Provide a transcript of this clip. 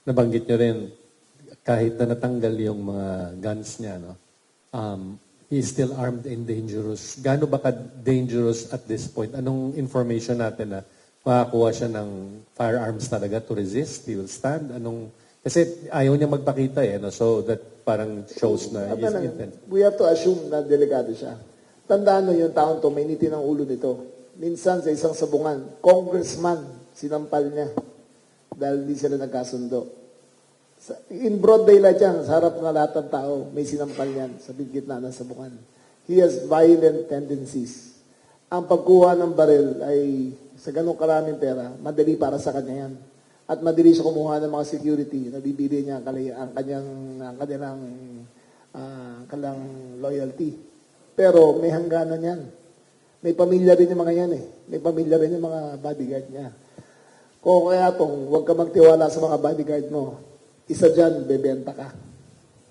nabanggit nyo rin, kahit na natanggal yung mga guns niya, no? He is still armed and dangerous. Gaano ba ka-dangerous at this point? Anong information natin na makakuha siya ng firearms talaga to resist? He will stand? Kasi ayaw niya magpakita no? So that parang shows na his intent. We have to assume na delikado siya. Tandaan mo yung taon to, may niti ng ulo nito. Minsan sa isang sabungan, congressman, sinampal niya dahil hindi sila nagkasundo. In broad daylight yan, sa harap ng lahat ng tao, may sinampal yan sa gitna ng sabungan. He has violent tendencies. Ang pagkuha ng baril ay sa ganong karaming pera, madali para sa kanya yan. At madali siya kumuha ng mga security na bibili niya ang kanyang loyalty. Pero may hangganan yan. May pamilya rin yung mga yan May pamilya rin yung mga bodyguard niya. Kung kaya huwag ka magtiwala sa mga bodyguard mo. Isa dyan, bebenta ka.